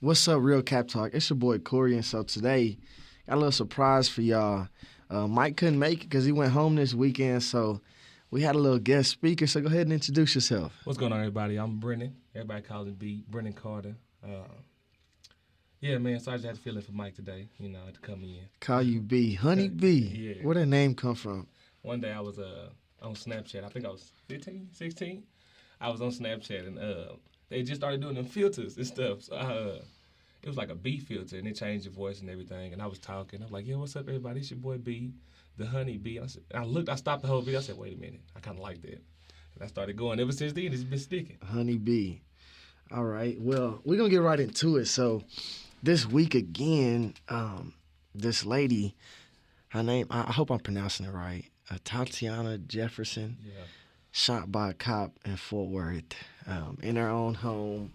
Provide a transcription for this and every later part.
What's up, Real Cap Talk? It's your boy Corey, and so today got a little surprise for y'all. Mike couldn't make it because he went home this weekend, so we had a little guest speaker. So go ahead and introduce yourself. What's going on, everybody? I'm Brennan. Everybody calls me B. Brennan Carter. Yeah, man. So I just had a feeling for Mike today. You know, to come in. Call you B, Honey B. Yeah. Where that name come from? One day I was on Snapchat. I think I was 15, 16. I was on Snapchat and they just started doing them filters and stuff. So it was like a B filter, and they changed the voice and everything. And I was talking. I'm like, "Yeah, what's up, everybody? It's your boy B, the Honey B." I stopped the whole video. I said, "Wait a minute, I kind of like that." And I started going. Ever since then, it's been sticking. Honey B. All right. Well, we're gonna get right into it. So this week again, this lady, her name, I hope I'm pronouncing it right, Tatiana Jefferson. Yeah. Shot by a cop in Fort Worth in her own home,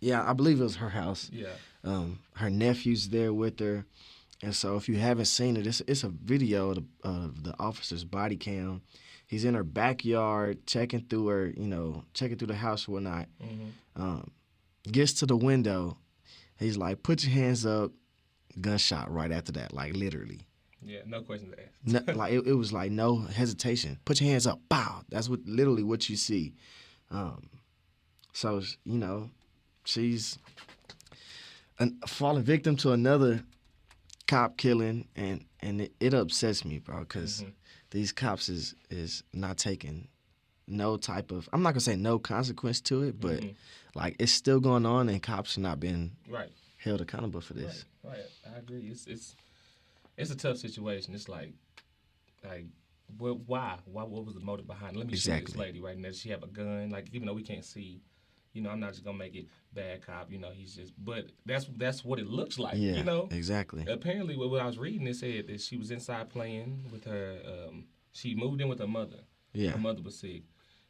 I believe it was her house. Yeah. Her nephew's there with her, and so if you haven't seen it, it's a video of the officer's body cam. He's in her backyard checking through the house or whatnot. Mm-hmm. Gets to the window, he's like, "Put your hands up." Gunshot right after that, like literally. Yeah, no questions asked. No, like it was like no hesitation. Put your hands up, pow. That's literally what you see. So she's a fallen victim to another cop killing, and it upsets me, bro, because these cops is not taking no type of, I'm not gonna say no consequence to it, but like it's still going on, and cops are not being held accountable for this. Right. I agree. It's a tough situation. It's like, well, why? What was the motive behind it? Let me shoot this lady right now. Does she have a gun? Like, even though we can't see, I'm not just gonna make it bad cop. He's just. But that's what it looks like. Yeah. Exactly. Apparently, what I was reading, it said that she was inside playing with her. She moved in with her mother. Yeah. Her mother was sick.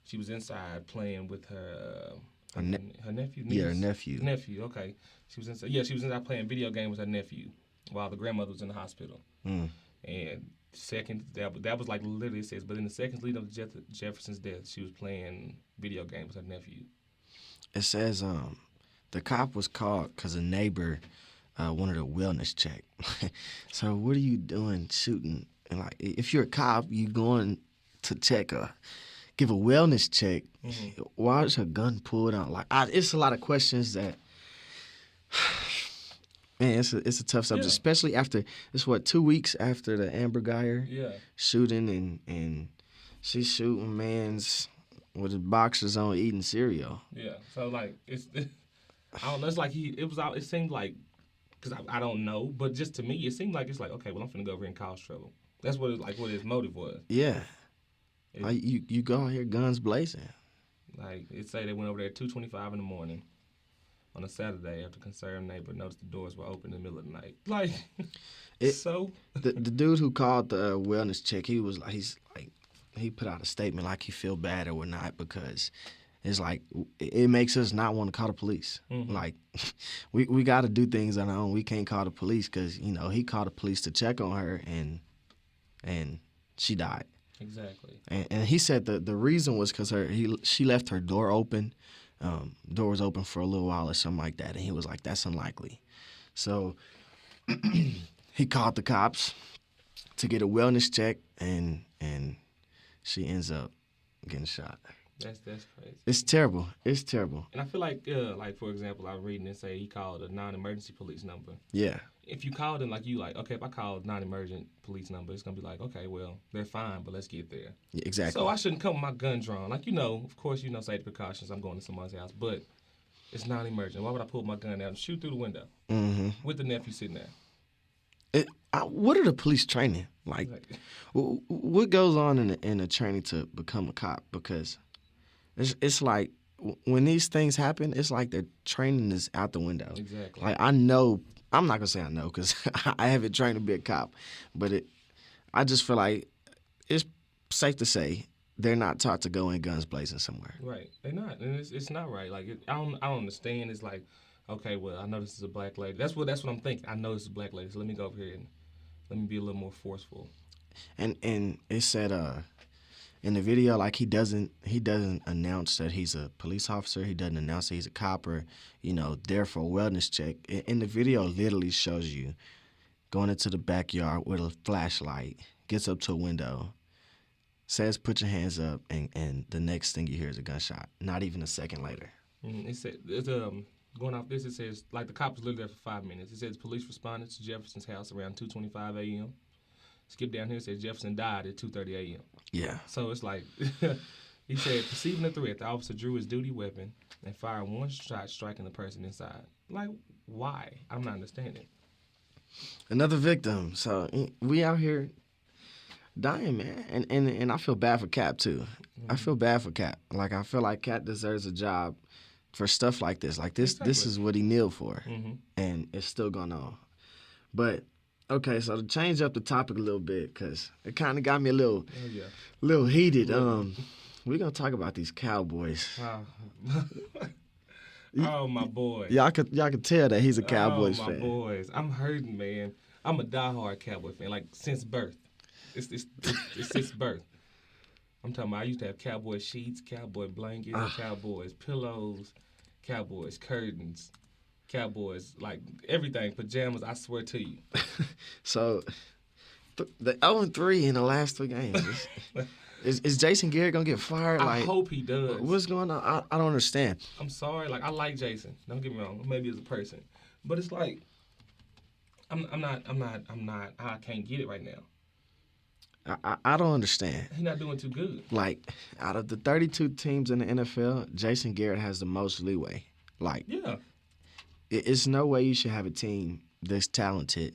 She was inside playing with her. Her nephew. Yeah, her nephew. Nephew. Okay. She was inside. Yeah, she was inside playing video game with her nephew while the grandmother was in the hospital. And second, that was like literally it says, but in the seconds leading up to Jefferson's death, she was playing video games with her nephew. It says the cop was called because a neighbor wanted a wellness check. So what are you doing shooting? And like, if you're a cop, you going to give a wellness check. Why is her gun pulled out? Like, it's a lot of questions that. Man, it's a tough subject, especially after, 2 weeks after the Amber Geyer shooting, and she's shooting mans with his boxers on eating cereal. Yeah, so like, I don't know, it's like it seemed like, because I don't know, but just to me, it seemed like it's like, okay, well, I'm finna go over here and cause trouble. That's what his motive was. Yeah. You go out here guns blazing. Like, it say they went over there at 2:25 in the morning on a Saturday after a concerned neighbor noticed the doors were open in the middle of the night. Like, the dude who called the wellness check, he put out a statement like he feel bad or whatnot because it's like it makes us not want to call the police. Like, we got to do things on our own. We can't call the police because he called the police to check on her and she died. Exactly. And he said the reason was because she left her door open. Door was open for a little while or something like that, and he was like, "That's unlikely." So he called the cops to get a wellness check, and she ends up getting shot. That's crazy. It's terrible. It's terrible. And I feel like for example, I was reading and say he called a non-emergency police number. Yeah. If you called them okay, if I called non-emergent police number, it's gonna be like, okay, well, they're fine, but let's get there. Yeah, exactly. So I shouldn't come with my gun drawn. Like, of course, safety precautions. I'm going to someone's house, but it's non-emergent. Why would I pull my gun out and shoot through the window with the nephew sitting there? What are the police training? Like, what goes on in the training to become a cop? Because it's like when these things happen, it's like their training is out the window. Exactly. Like, I know. I'm not gonna say I know because I haven't trained to be a cop, but I just feel like it's safe to say they're not taught to go in guns blazing somewhere. Right, they're not, and it's not right. Like, I don't understand. It's like, okay, well, I know this is a black lady. That's what I'm thinking. I know this is a black lady, so let me go over here and let me be a little more forceful. And it said in the video, like he doesn't announce that he's a police officer. He doesn't announce that he's a cop or, there for a wellness check. In the video, literally shows you going into the backyard with a flashlight, gets up to a window, says put your hands up, and the next thing you hear is a gunshot. Not even a second later. It said going off this. It says like the cops lived there for 5 minutes. It says police responded to Jefferson's house around 2:25 a.m. Skip down here. It says Jefferson died at 2:30 a.m. Yeah. So it's like he said, perceiving the threat, the officer drew his duty weapon and fired one shot, striking the person inside. Like, why? I'm not understanding. Another victim. So we out here dying, man. And I feel bad for Cap, too. I feel bad for Cap. Like, I feel like Cap deserves a job for stuff like this. Like, this is what he kneeled for. And it's still going on. But, okay, so to change up the topic a little bit, because it kind of got me a little heated. We're going to talk about these Cowboys. Oh, my boy. Y'all could tell that he's a Cowboys fan. Oh, my boys. I'm hurting, man. I'm a diehard Cowboy fan, like, since birth. It's since birth. I'm talking about I used to have Cowboy sheets, Cowboy blankets, Cowboys pillows, Cowboys curtains, Cowboys, like, everything, pajamas, I swear to you. So, the 0-3 in the last 3 games. Is Jason Garrett going to get fired? I hope he does. What's going on? I don't understand. I'm sorry. Like, I like Jason. Don't get me wrong. Maybe as a person. But it's like, I can't get it right now. I don't understand. He's not doing too good. Like, out of the 32 teams in the NFL, Jason Garrett has the most leeway. Like, yeah. It's no way you should have a team this talented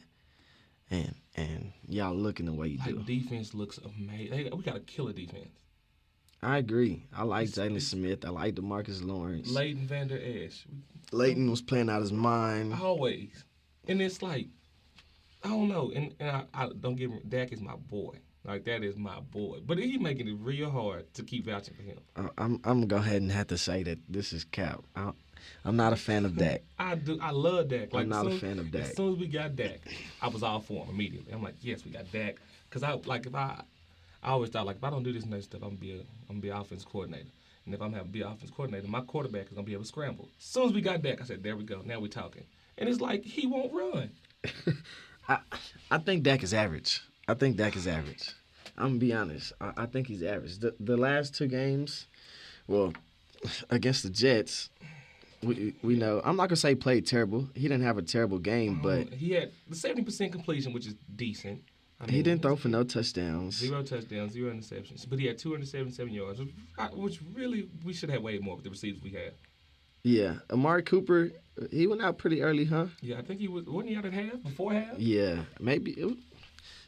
and y'all looking the way you do. Defense looks amazing. We got a killer defense. I agree. I like Jalen Smith. I like DeMarcus Lawrence. Leighton Vander Esch. Leighton was playing out his mind. Always. And it's like, I don't know. And I don't get me, Dak is my boy. Like, that is my boy. But he's making it real hard to keep vouching for him. I'm going to go ahead and have to say that this is Cap. I'm not a fan of Dak. I love Dak. Like, I'm not a fan of Dak. As soon as we got Dak, I was all for him immediately. I'm like, yes, we got Dak. Because I always thought, like, if I don't do this next stuff, I'm going to be an offense coordinator. And if I'm going to be an offense coordinator, my quarterback is going to be able to scramble. As soon as we got Dak, I said, there we go. Now we're talking. And it's like, he won't run. I think Dak is average. I'm going to be honest. I think he's average. The last 2 games, well, against the Jets, we know. I'm not going to say he played terrible. He didn't have a terrible game, but he had the 70% completion, which is decent. He didn't throw for no touchdowns. 0 touchdowns, 0 interceptions. But he had 277 yards, which really we should have way more with the receivers we had. Yeah. Amari Cooper, he went out pretty early, huh? Yeah, I think wasn't he out at half, before half? Yeah, maybe.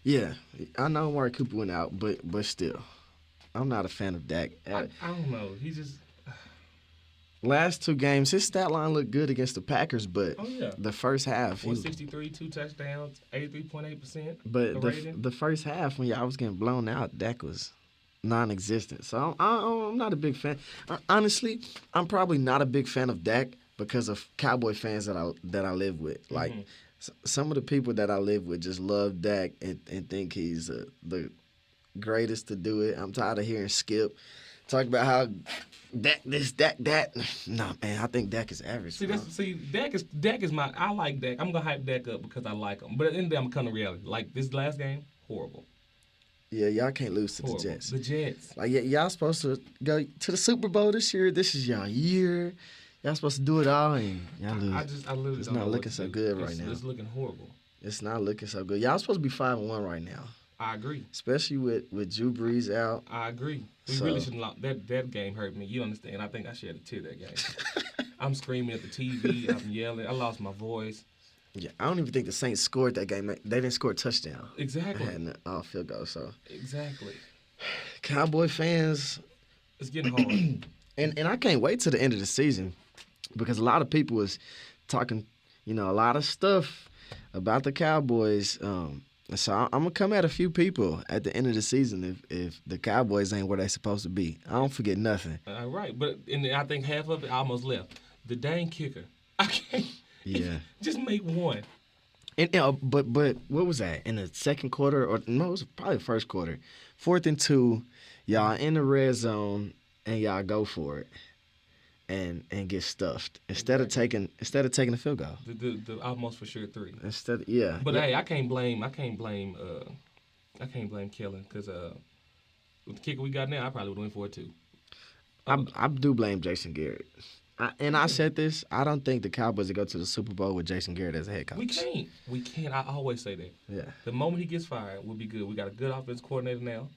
Yeah, I know Amari Cooper went out, but still, I'm not a fan of Dak. I don't know. He just... Last 2 games, his stat line looked good against the Packers, but the first half... 463, 2 touchdowns, 83.8%. But the first half, when y'all was getting blown out, Dak was non-existent. So I'm not a big fan. Honestly, I'm probably not a big fan of Dak because of Cowboy fans that I live with. Like, some of the people that I live with just love Dak and think he's the greatest to do it. I'm tired of hearing Skip talk about how Dak this, Dak that. No, man, I think Dak is average. Dak is my. I like Dak. I'm gonna hype Dak up because I like him. But at the end of the day, I'm coming to reality. Like, this last game, horrible. Yeah, y'all can't lose to the Jets. The Jets. Like, y'all supposed to go to the Super Bowl this year. This is y'all year. Y'all supposed to do it all, and y'all lose. I literally it's not looking so good right now. It's looking horrible. It's not looking so good. Y'all supposed to be 5-1 right now. I agree. Especially with Drew Brees out. I agree. We really shouldn't lost. That game hurt me. You understand? I think I should have tear that game. I'm screaming at the TV. I'm yelling. I lost my voice. Yeah, I don't even think the Saints scored that game. They didn't score a touchdown. Exactly. I had an field goal, so. Exactly. Cowboy fans. It's getting hard. And I can't wait till the end of the season because a lot of people was talking, a lot of stuff about the Cowboys. So I'm going to come at a few people at the end of the season if the Cowboys ain't where they supposed to be. I don't forget nothing. Right. And I think half of it almost left. The dang kicker. I can't. Yeah. Just make one. And but what was that? In the second quarter? Or no, it was probably the first quarter. 4th and 2. Y'all in the red zone and y'all go for it and get stuffed instead of taking the field goal. The almost for sure 3. Yeah. But hey, I can't blame Kellen because with the kicker we got now, I probably would win for it too. I do blame Jason Garrett. I said this. I don't think the Cowboys will go to the Super Bowl with Jason Garrett as a head coach. We can't. I always say that. Yeah. The moment he gets fired, we'll be good. We got a good offense coordinator now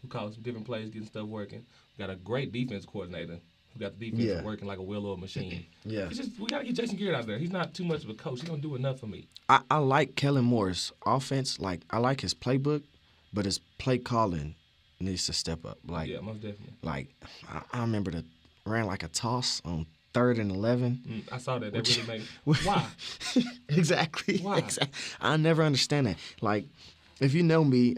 who calls some different plays, getting stuff working. We got a great defense coordinator who got the defense working like a well-oiled machine. Yeah. It's just we got to get Jason Garrett out there. He's not too much of a coach. He's going to do enough for me. I like Kellen Moore's offense. Like, I like his playbook, but his play calling needs to step up. Like, yeah, most definitely. Like, I remember ran like a toss on 3rd and 11. I saw that. That really made why? Exactly. Why? Exactly. I never understand that. Like, if you know me,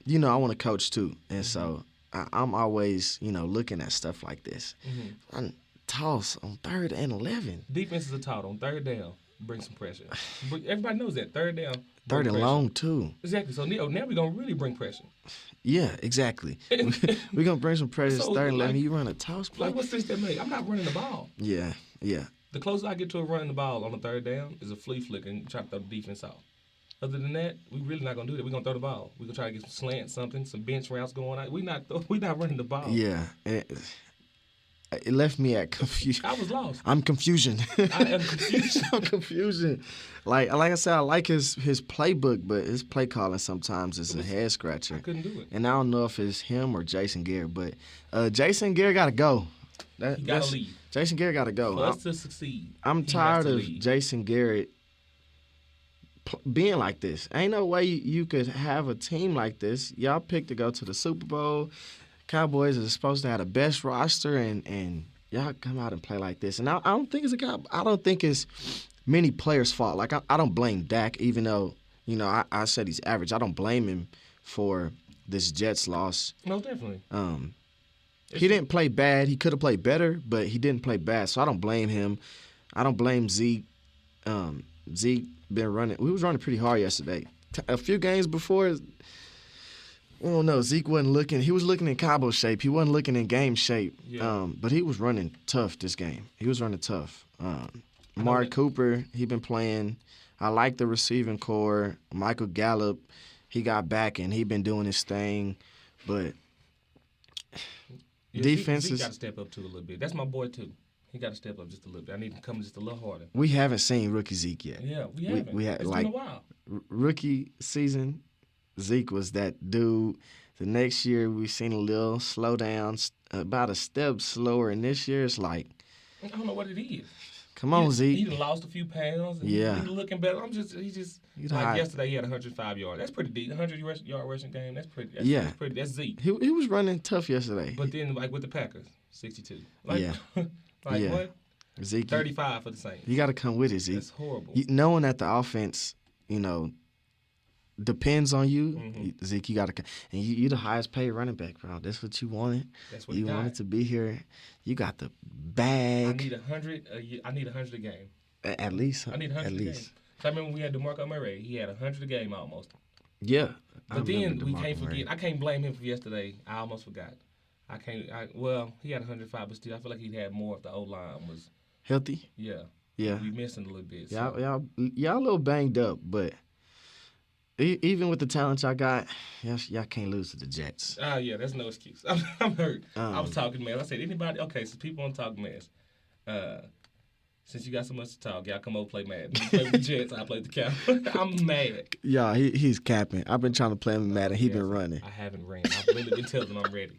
you know I want to coach too, and so I'm always looking at stuff like this. Mm-hmm. Toss on 3rd and 11. Defenses are taught on 3rd down. Bring some pressure. Everybody knows that 3rd down. 3rd and long too. Exactly. So now we're gonna really bring pressure. Yeah, exactly. We're going to bring some pressure. So, 3rd and 11. You run a toss play. Like, what sense that make? I'm not running the ball. Yeah. The closest I get to running the ball on the 3rd down is a flea flick and try to throw the defense off. Other than that, we really not going to do that. We're going to throw the ball. We're going to try to get some slants, some bench routes going on. We're not running the ball. Yeah. It left me at confusion. I was lost. I'm confusion. I am confusion. I'm confusion. Like I said, I like his playbook, but his play calling sometimes is a head scratcher. I couldn't do it. And I don't know if it's him or Jason Garrett, but Jason Garrett got to go. He got to leave. Jason Garrett got to go. For us to succeed, I'm tired of Jason Garrett being like this. Ain't no way you could have a team like this. Y'all picked to go to the Super Bowl. Cowboys are supposed to have the best roster, and y'all come out and play like this. And I don't think it's many players' fault. Like I don't blame Dak, even though I said he's average. I don't blame him for this Jets loss. No, definitely. He didn't play bad. He could have played better, but he didn't play bad. So I don't blame him. I don't blame Zeke. Zeke been running. We was running pretty hard yesterday. A few games before. I don't know. Zeke wasn't looking. He was looking in Cowboy shape. He wasn't looking in game shape. Yeah. But he was running tough this game. He was running tough. Mark Cooper, he been playing. I like the receiving core. Michael Gallup, he got back and he been doing his thing. But defense Zeke got to step up too a little bit. That's my boy too. He got to step up just a little bit. I need him to come just a little harder. We haven't seen rookie Zeke yet. Yeah, we haven't. It's been a while. Rookie season, Zeke was that dude. The next year, we've seen a little slowdown, about a step slower. And this year, it's like, I don't know what it is. Come on, Zeke. He done lost a few pounds. And Yeah. He's looking better. Yesterday, he had 105 yards. That's pretty deep. 100-yard rushing game. That's pretty. That's Zeke. He was running tough yesterday. But then, with the Packers, 62. Yeah. What? Zeke, 35 for the Saints. You got to come with it, Zeke. That's horrible. Knowing that the offense, depends on you, Zeke, you got to – and you're the highest paid running back, bro. That's what you wanted. That's what you wanted to be here. You got the bag. I need 100 a year. I need 100 a game. At least. I need 100 a game. So I remember when we had DeMarco Murray. He had 100 a game almost. Yeah. But then we can't forget. I can't blame him for yesterday. I almost forgot. He had 105, but still, I feel like he'd had more if the O-line was healthy. Yeah. Yeah. We missing a little bit. So. Y'all a little banged up, but even with the talent y'all got, y'all can't lose to the Jets. Yeah, that's no excuse. I'm hurt. I was talking mess. I said, anybody? Okay, so people want to talk mess. Since you got so much to talk, y'all come over play Madden. You play with the Jets, I play the Cowboys. I'm mad. Yeah, he's capping. I've been trying to play him in Madden. He's been running. I haven't ran. I've really been telling him I'm ready.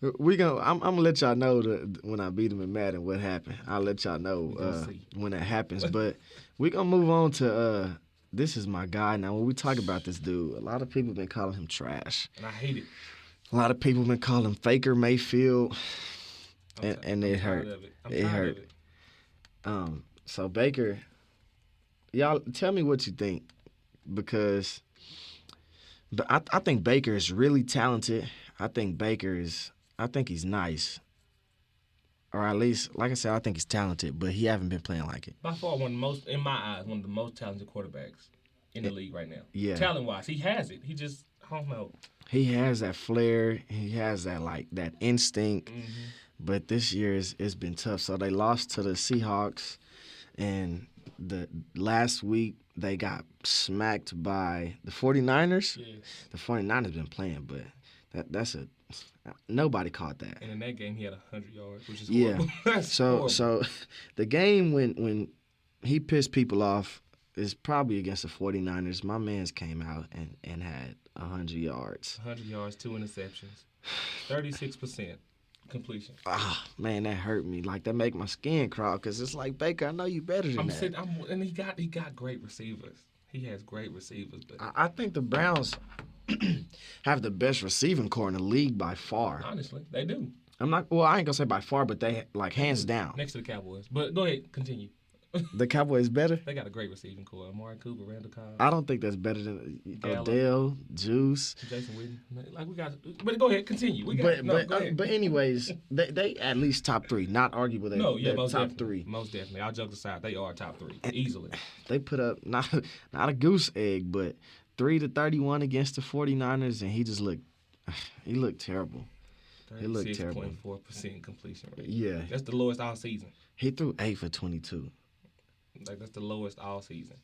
I'm gonna let y'all know when I beat him in Madden what happened. I'll let y'all know when that happens. But we gonna move on to this is my guy now. When we talk about this dude, a lot of people been calling him trash, and I hate it. A lot of people been calling him Faker Mayfield, and it hurt. It hurt. So Baker, y'all tell me what you think, because I think Baker is really talented. I think he's nice. Or at least, like I said, I think he's talented, but he haven't been playing like it. By far, in my eyes, one of the most talented quarterbacks in the league right now. Yeah. Talent-wise, he has it. He just, I don't know. He has that flair. He has that that instinct. Mm-hmm. But this year it's been tough. So they lost to the Seahawks, and the last week they got smacked by the 49ers. Yeah. The 49ers been playing, but that's nobody caught that. And in that game he had 100 yards, which is horrible. Yeah. Horrible. So the game when he pissed people off is probably against the 49ers. My man's came out and had 100 yards. 100 yards, 2 interceptions, 36% completion. Ah, man, that hurt me. Like, that make my skin crawl because it's like, Baker, I know you better than that. And he got great receivers. He has great receivers. But I think the Browns have the best receiving core in the league by far. Honestly, they do. I ain't going to say by far, but they, like, hands down. Next to the Cowboys. But go ahead, continue. The Cowboys better? They got a great receiving core. Amari Cooper, Randall Cobb. I don't think that's better than Odell, Juice. Jason Witten. Like, we got, but go ahead, continue. Go ahead. But anyways, they at least top 3. Not arguable. They're most top definitely. 3. Most definitely. I'll joke aside. They are top 3 easily. They put up not a goose egg, but 3-31 against the 49ers, and he looked terrible. He looked terrible. 36.4% completion rate. Yeah. That's the lowest all season. He threw 8 for 22. Like, that's the lowest all season.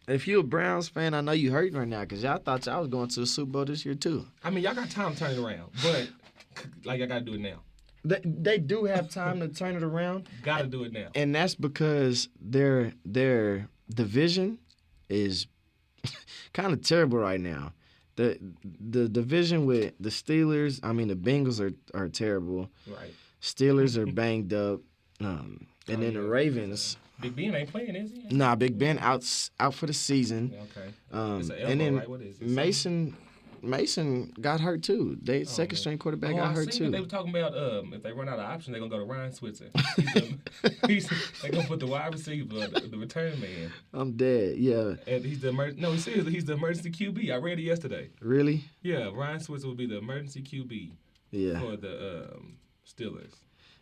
If you're a Browns fan, I know you hurting right now because y'all thought y'all was going to the Super Bowl this year too. I mean, y'all got time to turn it around, but like, y'all got to do it now. They do have time to turn it around. Got to do it now. And that's because their division is kind of terrible right now. The division with the Steelers, I mean, the Bengals are terrible. Right. Steelers are banged up. And then the Ravens. Big Ben ain't playing, is he? Nah, Big Ben out for the season. Okay. It's an elbow, and then right? What is it? Mason got hurt too. Second string quarterback got hurt too. They were talking about if they run out of options, they're gonna go to Ryan Switzer. They're gonna put the wide receiver, the return man. I'm dead. Yeah. And he's the emergency QB. I read it yesterday. Really? Yeah, Ryan Switzer will be the emergency QB. Yeah. For the Steelers.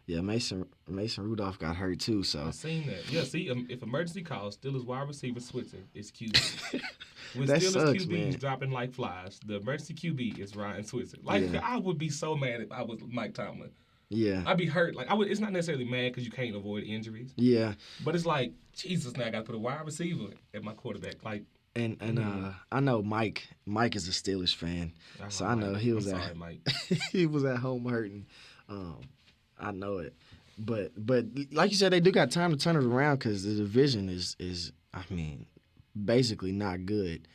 Yeah, Mason Rudolph got hurt too, so. I seen that. Yeah, see, if emergency calls, Steelers wide receiver Switzer is QB. When that Steelers sucks, QB man. is dropping like flies, the emergency QB is Ryan Switzer. Like, Yeah. I would be so mad if I was Mike Tomlin. Yeah. I'd be hurt. Like, it's not necessarily mad because you can't avoid injuries. Yeah. But it's like, Jesus, now I got to put a wide receiver at my quarterback. Like, And I know Mike is a Steelers fan, so I know he was Mike. he was at home hurting. I know it. But like you said, they do got time to turn it around because the division is I mean, basically not good.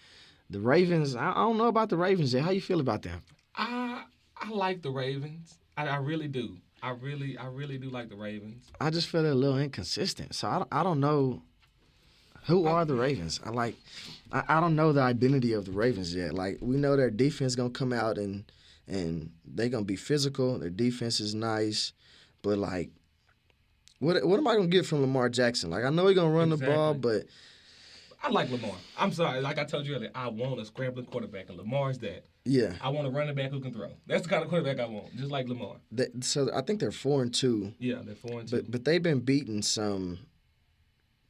The Ravens, I don't know about the Ravens yet. How you feel about them? I like the Ravens. I really do. I really do like the Ravens. I just feel they're a little inconsistent. So I don't know who are the Ravens. I don't know the identity of the Ravens yet. Like, we know their defense gonna come out and they're gonna be physical. Their defense is nice, but like, what am I gonna get from Lamar Jackson? Like, I know he's gonna run the ball, but I like Lamar. I'm sorry, like I told you earlier, I want a scrambling quarterback, and Lamar's that. Yeah. I want a running back who can throw. That's the kind of quarterback I want, just like Lamar. So I think they're 4-2. Yeah, they're 4-2. But they've been beating some.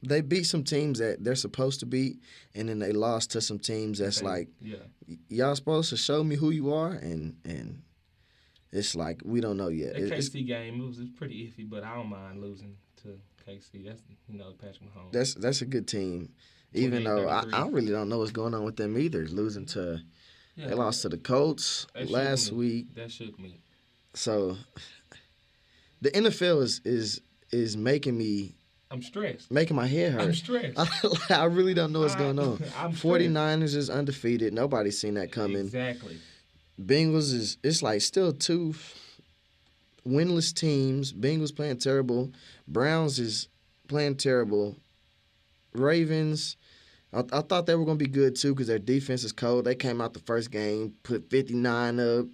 They beat some teams that they're supposed to beat, and then they lost to some teams that's y'all supposed to show me who you are, and it's like, we don't know yet. The KC game, it was pretty iffy, but I don't mind losing to KC. That's, Patrick Mahomes. That's a good team, even though I really don't know what's going on with them either. Losing to, they lost to the Colts last week. That shook me. So the NFL is making me. I'm stressed. Making my head hurt. I'm stressed. I really don't know what's going on. 49ers stressed. is undefeated. Nobody's seen that coming. Exactly. Bengals it's like still 2 winless teams. Bengals playing terrible. Browns is playing terrible. Ravens, I thought they were going to be good too because their defense is cold. They came out the first game, put 59 up,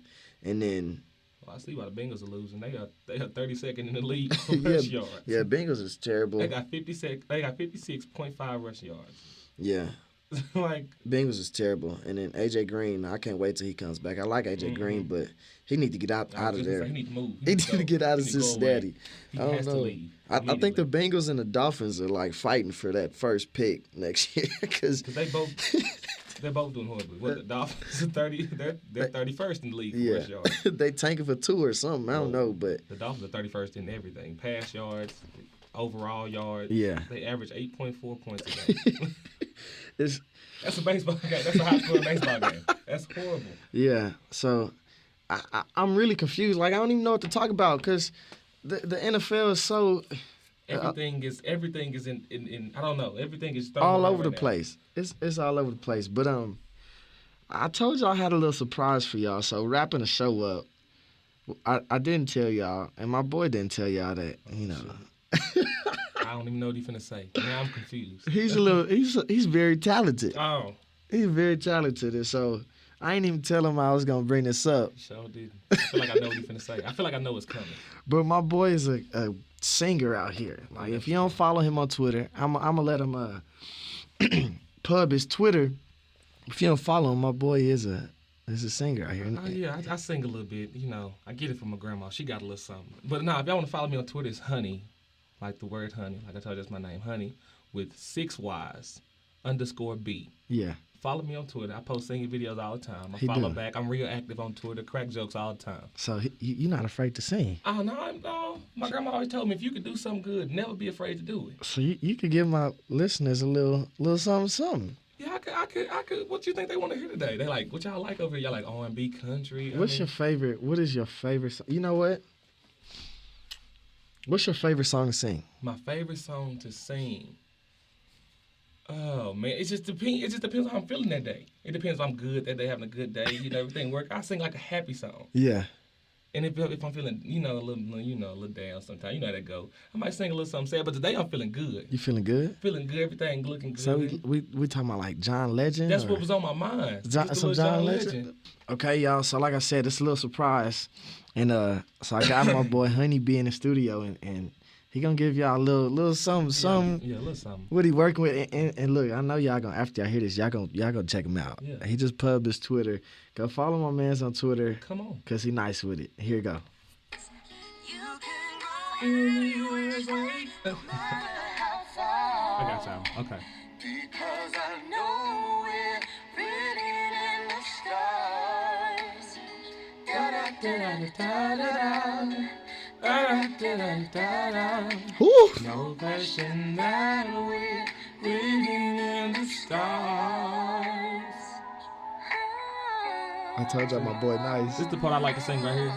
and then. Well, I see why the Bengals are losing. They are 32nd in the league for rush yards. Yeah, Bengals is terrible. They got 56.5 rush yards. Yeah. Like Bengals is terrible, and then AJ Green. I can't wait till he comes back. I like AJ Green, but he need to get out of there. He need to move. He need to get out of Cincinnati. He I don't has know. to leave. I think the Bengals and the Dolphins are like fighting for that first pick next year because they both. They're both doing horribly. What, the Dolphins are 30? They're 31st in the league for rush yards. They tanking for 2 or something. I don't know, but the Dolphins are 31st in everything: pass yards, overall yards. Yeah, they average 8.4 points a game. That's a baseball game. That's a high-scoring baseball game. That's horrible. Yeah, so I'm really confused. Like I don't even know what to talk about because the NFL is so. Everything is in I don't know. Everything is all over the now. place. It's all over the place. But I told y'all I had a little surprise for y'all. So wrapping the show up, I didn't tell y'all, and my boy didn't tell y'all that. I don't even know what he's finna say. Now I'm confused. He's very talented. Oh. He's very talented, and so I ain't even tell him I was gonna bring this up. Sure didn't. I feel like I know what he's finna say. I feel like I know what's coming. But my boy is a singer out here. Like if you don't follow him on Twitter, I'm gonna let him pub his Twitter. If you don't follow him, my boy is a singer out here. Oh yeah, I sing a little bit. I get it from my grandma. She got a little something. But nah, if y'all want to follow me on Twitter, it's Honey, like the word honey. Like I told you, that's my name, Honey, with 6 Y's _B. Yeah. Follow me on Twitter. I post singing videos all the time. I follow back. I'm real active on Twitter. Crack jokes all the time. So you're not afraid to sing? Oh, no. My grandma always told me if you could do something good, never be afraid to do it. So you could give my listeners a little something. Yeah, I could. What you think they want to hear today? They like, what y'all like over here? Y'all like R&B, country? What is your favorite song? You know what? What's your favorite song to sing? My favorite song to sing? Oh man, it just depends on how I'm feeling that day. It depends if I'm good that day, having a good day, everything work. I sing like a happy song. Yeah. And if I'm feeling, a little down sometimes, you know how that go. I might sing a little something sad, but today I'm feeling good. You feeling good? Feeling good, everything looking good. So we talking about like John Legend? That's what was on my mind. Some John Legend? Okay, y'all. So like I said, it's a little surprise. And so I got my boy Honey B in the studio and he gonna give y'all a little something. Yeah, a little something. What he working with? And look, I know y'all gonna, after y'all hear this, y'all gonna check him out. Yeah. He just pubbed his Twitter. Go follow my man's on Twitter. Come on. Cause he nice with it. Here you go. I got y'all. Okay. Because I know we're written in the stars. No question that we're written in the stars. I told y'all my boy nice. This is the part I like to sing right here.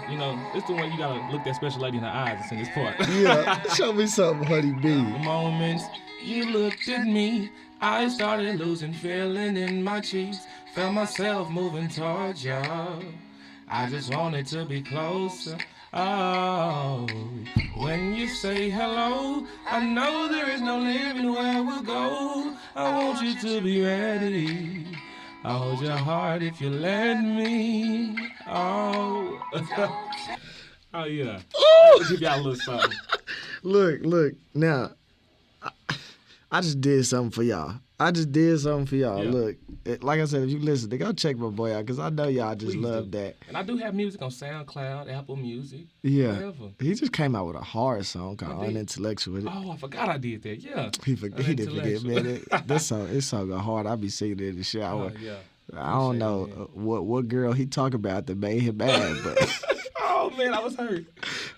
It's the one you gotta look that special lady in the eyes and sing this part. Yeah, show me something, Honey B. The moments you looked at me, I started losing feeling in my cheeks. Felt myself moving towards you. I just wanted to be closer. Oh, when you say hello, I know there is no limit where we'll go. I want you to be ready. I'll hold your heart if you let me. Oh. Oh, yeah. I'll give y'all a little something. Look. Now, I just did something for y'all. Yeah. Look, like I said, if you listen, go check my boy out because I know y'all just love that. And I do have music on SoundCloud, Apple Music, yeah. Whatever. He just came out with a hard song called Unintellectual. Oh, I forgot I did that. Yeah. He didn't forget, man. This song go hard. I be singing it in the shower. Oh, yeah. I don't know what girl he talk about that made him mad, but oh man, I was hurt.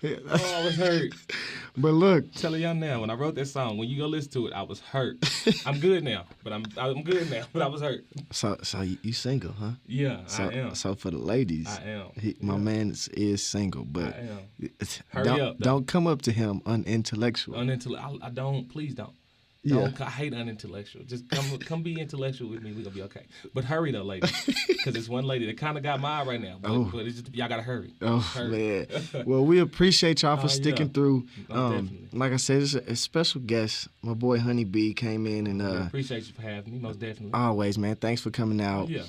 I was hurt. But look, telling y'all now, when I wrote that song, when you go listen to it, I was hurt. I'm good now, but I'm good now, but I was hurt. So you single, huh? Yeah, I am. So for the ladies, I am. My man is single, but I am. Hurry up. Don't come up to him unintellectual. I don't. Please don't. Yeah. I hate unintellectual. Just come be intellectual with me. We're going to be okay. But hurry, though, ladies. Because it's one lady that kind of got my eye right now. But it's just, y'all got to hurry. Oh, hurry. Man. Well, we appreciate y'all for sticking through. Definitely. Like I said, it's a special guest. My boy Honey B came in. And appreciate you for having me, most definitely. Always, man. Thanks for coming out. Yeah.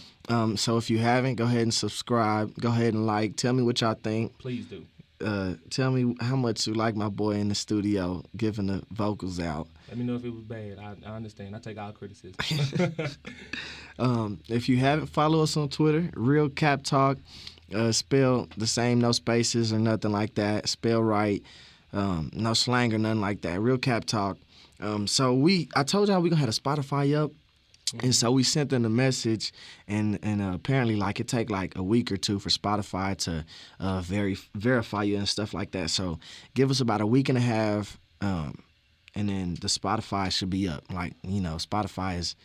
So if you haven't, go ahead and subscribe. Go ahead and like. Tell me what y'all think. Please do. tell me how much you like my boy in the studio giving the vocals out. Let me know if it was bad. I understand. I take all criticism. If you haven't, follow us on Twitter, RealCapTalk. Spell the same, no spaces or nothing like that. Spell right, no slang or nothing like that. RealCapTalk. So I told y'all we gonna have a Spotify up. And so we sent them a message, and apparently, like, it take like a week or two for Spotify to verify you and stuff like that. So give us about a week and a half, and then the Spotify should be up. Like, Spotify is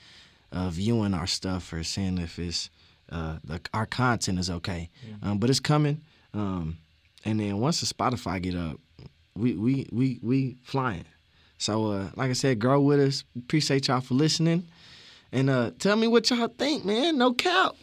viewing our stuff or seeing if it's our content is okay. But it's coming. And then once the Spotify get up, we flying. So like I said, grow with us. Appreciate y'all for listening. And tell me what y'all think, man. No cap.